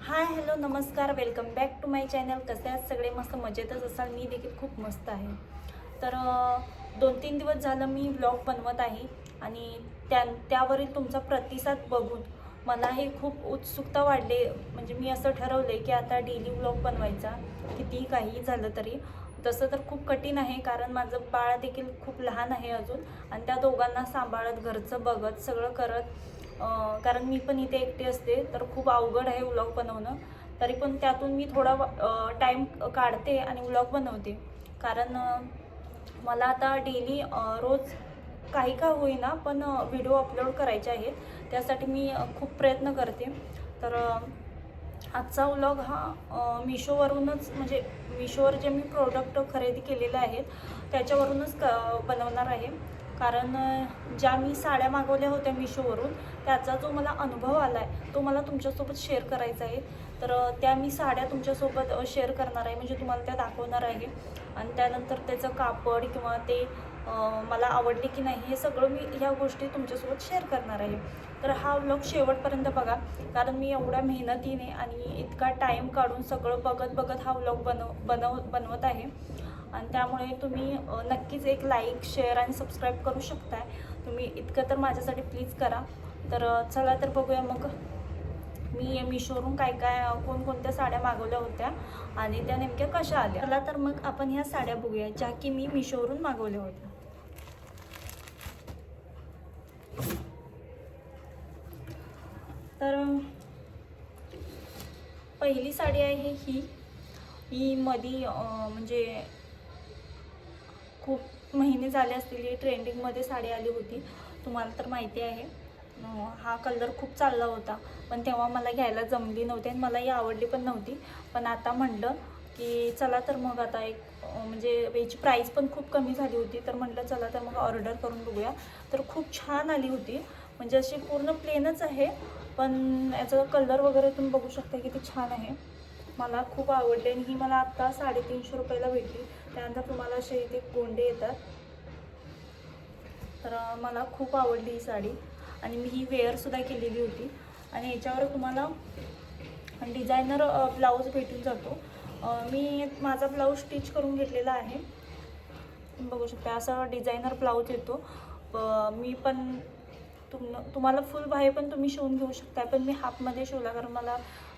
हाय hello नमस्कार, welcome back to my channel. कसे आहात सगळे? मस्त मजेतच असाल. मी देखील खूप मस्त आहे. तर 2-3 दिवस झालं मी व्लॉग बनवत आहे आणि त्यावरील तुमचा प्रतिसाद बघून मला हे खूप उत्सुकता वाढली. म्हणजे मी असं ठरवलं की आता डेली व्लॉग बनवायचा, कितीही काही झालं तरी. तसं तर खूप कठीण आहे, कारण माझं बाळ देखील खूप लहान आहे अजून, आणि त्या दोघांना सांभाळत, घरचं बघत, सगळं करत, कारण मी पण इथे एकटी असते, तर खूप अवघड आहे व्लॉग बनवणं. तरी पण त्यातून मी थोडा टाईम काढते आणि व्लॉग बनवते. कारण मला आता डेली रोज काही का होईना पण व्हिडिओ अपलोड करायचे आहेत. त्यासाठी मी खूप प्रयत्न करते. तर आजचा व्लॉग हा मिशोवरूनच, म्हणजे मिशोवर जे मी प्रोडक्ट खरेदी केलेले आहेत त्याच्यावरूनच बनवणार आहे. कारण ज्या मी साड्या मागवल्या होत्या मिशोवरून, त्याचा जो मला अनुभव आला आहे तो मला तुमच्यासोबत शेअर करायचा आहे. तर त्या मी साड्या तुमच्यासोबत शेअर करणार आहे, म्हणजे तुम्हाला त्या दाखवणार आहे. आणि त्यानंतर त्याचं कापड किंवा ते मला आवडले की नाही, हे सगळं मी ह्या गोष्टी तुमच्यासोबत शेअर करणार आहे. तर हा व्लॉग शेवटपर्यंत बघा, कारण मी एवढ्या मेहनतीने आणि इतका टाईम काढून सगळं बघत हा व्लॉग बनवत आहे. आणि त्यामुळे तुम्ही नक्कीच एक लाईक, शेअर आणि सबस्क्राईब करू शकताय. तुम्ही इतकं तर माझ्यासाठी प्लीज करा. तर चला तर बघूया मग मी मिशोवरून कोणकोणत्या साड्या मागवल्या होत्या आणि त्या नेमक्या कशा आल्या. चला तर मग आपण ह्या साड्या बघूया ज्या की मी मिशोवरून मागवल्या होत्या. तर पहिली साडी आहे ही मधी, म्हणजे खूप महिने झाले असतील ही ट्रेंडिंगमध्ये साडी आली होती. तुम्हाला तर माहिती आहे. हा कलर खूप चालला होता, पण तेव्हा मला घ्यायला जमली नव्हती आणि मलाही आवडली पण नव्हती. पण आता म्हटलं की चला तर मग आता म्हणजे याची प्राईस पण खूप कमी झाली होती, तर म्हटलं चला तर मग ऑर्डर करून बघूया. तर खूप छान आली होती. म्हणजे अशी पूर्ण प्लेनच आहे, पण याचा कलर वगैरे तुम्ही बघू शकता किती छान आहे. मला खूप आवडली आणि ही मला आत्ता 350 रुपयाला भेटली. त्यानंतर तुम्हाला असे इथे गोंडे येतात. तर मला खूप आवडली ही साडी आणि मी ही वेअरसुद्धा केलेली होती. आणि याच्यावर तुम्हाला डिझायनर ब्लाऊज भेटून जातो. मी माझा ब्लाऊज स्टिच करून घेतलेला आहे. बघू शकता असा डिझायनर ब्लाऊज येतो. मी पण तुम्हाला फुल बाहे पण तुम्ही शिवून घेऊ शकता, पण मी हाफमध्ये शिवला, कारण मला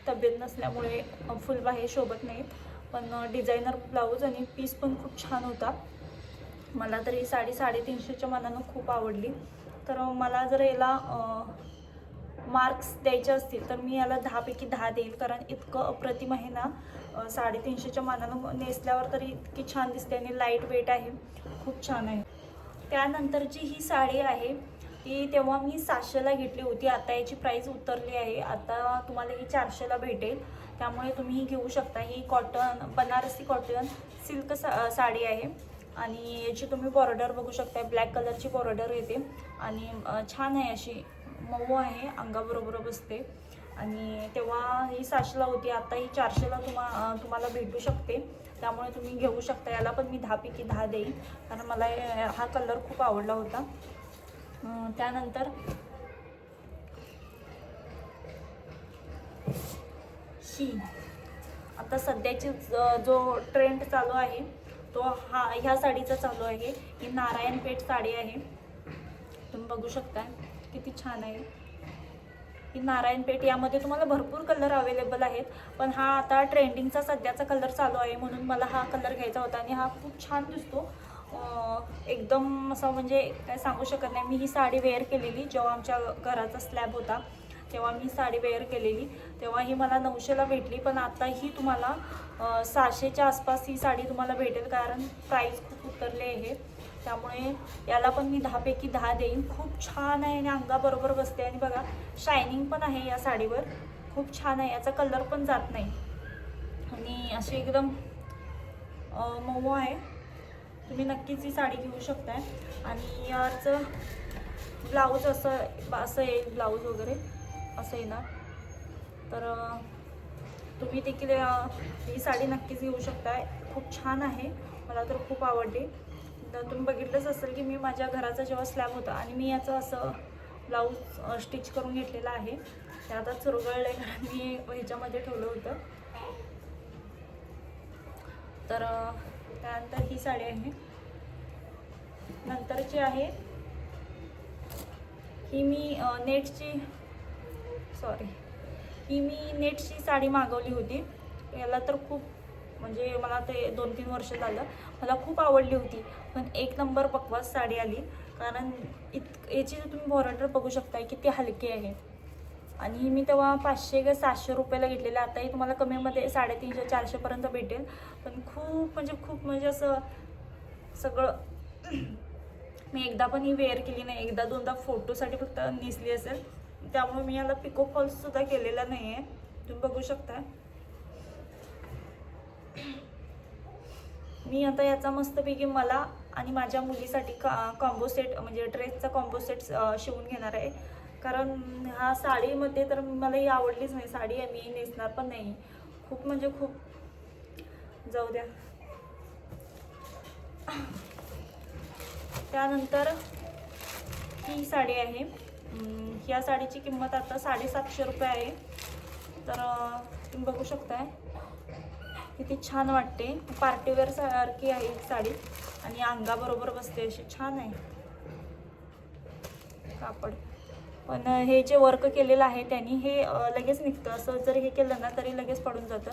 तब्येत नसल्यामुळे फुल बाहे शोभत नाहीत. पण डिझायनर ब्लाऊज आणि पीस पण खूप छान होता. मला तर ही साडी 350च्या मानानं खूप आवडली. तर मला जर याला मार्क्स द्यायचे असतील तर मी याला 10पैकी 10 देईल, कारण इतकं अप्रतिम आहे ना. 350च्या मानानं नेसल्यावर तरी इतकी छान दिसते आणि लाईट वेट आहे, खूप छान आहे. त्यानंतरची ही साडी आहे ती तेव्हा मी 700ला घेतली होती. आता याची प्राईस उतरली आहे, आता तुम्हाला ही 400ला भेटेल. त्यामुळे तुम्ही ही घेऊ शकता. ही बनारसी कॉटन सिल्क साडी आहे आणि याची तुम्ही बॉर्डर बघू शकता. ब्लॅक कलरची बॉर्डर येते आणि छान आहे, अशी मऊ आहे, अंगाबरोबर बसते. आणि तेव्हा ही 700ला होती, आता ही 400ला तुम्हाला भेटू शकते. त्यामुळे तुम्ही घेऊ शकता. याला पण मी 10पैकी 10 देईन, कारण मला हा कलर खूप आवडला होता. त्यानंतर ही आता सध्याची जो ट्रेंड चालू आहे तो ह्या साडीचा चालू आहे. ही नारायणपेठ साडी आहे, तुम्ही बघू शकता किती छान आहे ही नारायणपेठ. यामध्ये तुम्हाला भरपूर कलर अवेलेबल आहेत, पण हा आता ट्रेंडिंगचा सध्याचा कलर चालू आहे म्हणून मला हा कलर घ्यायचा होता. आणि हा खूप छान दिसतो, एकदम असं, म्हणजे काय सांगू शकत नाही. मी ही साडी वेअर केलेली जेव्हा आमच्या घराचा स्लॅब होता, तेव्हा मी साडी वेअर केलेली. तेव्हा ही मला 900ला भेटली, पण आता ही तुम्हाला 600च्या आसपास ही साडी तुम्हाला भेटेल, कारण प्राईस खूप उतरले आहे. त्यामुळे याला पण मी 10पैकी 10 देईन. खूप छान आहे आणि अंगाबरोबर बसते. आणि बघा शायनिंग पण आहे या साडीवर, खूप छान आहे. याचा कलर पण जात नाही आणि अशी एकदम मऊ आहे. तुम्ही नक्कीच ही साडी घेऊ शकताय. आणि याचं ब्लाऊज असं येईल, ब्लाऊज वगैरे असं येणार. तर तुम्ही देखील ही साडी नक्कीच घेऊ शकताय. खूप छान आहे, मला तर खूप आवडली. तर तुम्ही बघितलंच असेल की मी माझ्या घराचा जेव्हा स्लॅब होता आणि मी याचं असं ब्लाऊज स्टिच करून घेतलेला आहे. ते आता चुरगळले कारण मी ह्याच्यामध्ये ठेवलं होतं. तर त्यानंतर ही साडी आहे. नंतरची आहे ही मी नेटची साडी मागवली होती. याला तर खूप म्हणजे मला ते 2-3 वर्ष झालं, मला खूप आवडली होती. पण एक नंबर बकवास साडी आली. कारण याची तुम्ही बॉर्डर बघू शकता किती हलकी आहे. आणि मी तेव्हा 500 का 700 रुपयाला घेतलेलं. आताही तुम्हाला कमीमध्ये 350-400पर्यंत भेटेल. पण खूप म्हणजे असं सगळं मी एकदा पण ही वेअर केली नाही. 1-2दा फोटोसाठी फक्त नेसली असेल. त्यामुळे मी याला पिको फॉल्ससुद्धा केलेला नाही आहे. तुम्ही बघू शकता. मी आता याचा मस्तपैकी मला आणि माझ्या मुलीसाठी कॉम्बो सेट म्हणजे ड्रेसचा कॉम्बो सेट शिवून घेणार आहे. कारण ह्या साडीमध्ये तर मला ही आवडलीच नाही. साडी मी नेसणार पण नाही. खूप म्हणजे खूप जाऊ द्या. त्यानंतर ही साडी आहे. ह्या साडीची किंमत आता 750 रुपये आहे. तर तुम्ही बघू शकताय किती छान वाटते. पार्टीवेअर सारखी आहे ही साडी आणि अंगाबरोबर बसते अशी छान आहे कापड. पण हे जे वर्क केलेलं आहे त्यांनी हे लगेच निघतं. असं जर हे केलं ना तरी लगेच पडून जातं.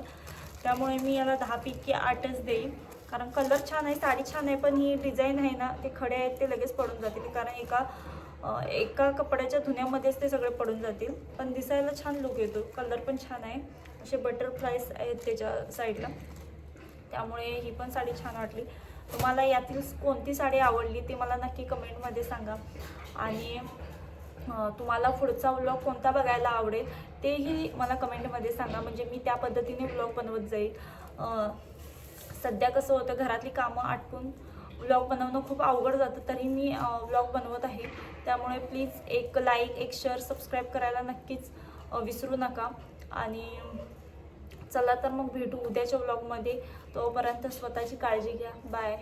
त्यामुळे मी याला 10 पैकी 8च देईन. कारण कलर छान आहे, साडी छान आहे, पण ही डिझाईन आहे ना ते खडे आहेत ते लगेच पडून जातील. कारण एका कपड्याच्या धुण्यामध्येच ते सगळे पडून जातील. पण दिसायला छान लुक येतो. कलर पण छान आहे. असे बटरफ्लाईज आहेत त्याच्या साईडला. त्यामुळे ही पण साडी छान वाटली. तुम्हाला यातील कोणती साडी आवडली ते मला नक्की कमेंटमध्ये सांगा. आणि तुम्हाला पुढचा व्लॉग कोणता बघायला आवडेल तेही मला कमेंटमध्ये सांगा. म्हणजे मी त्या पद्धतीने व्लॉग बनवत जाईल. सध्या कसं होतं घरातली कामं आटपून व्लॉग बनवणं खूप अवघड जातं. तरी मी व्लॉग बनवत आहे. त्यामुळे प्लीज एक लाईक, एक शेअर, सबस्क्राईब करायला नक्कीच विसरू नका. आणि चला तर मग भेटू उद्याच्या व्लॉगमध्ये. तोपर्यंत स्वतःची काळजी घ्या. बाय.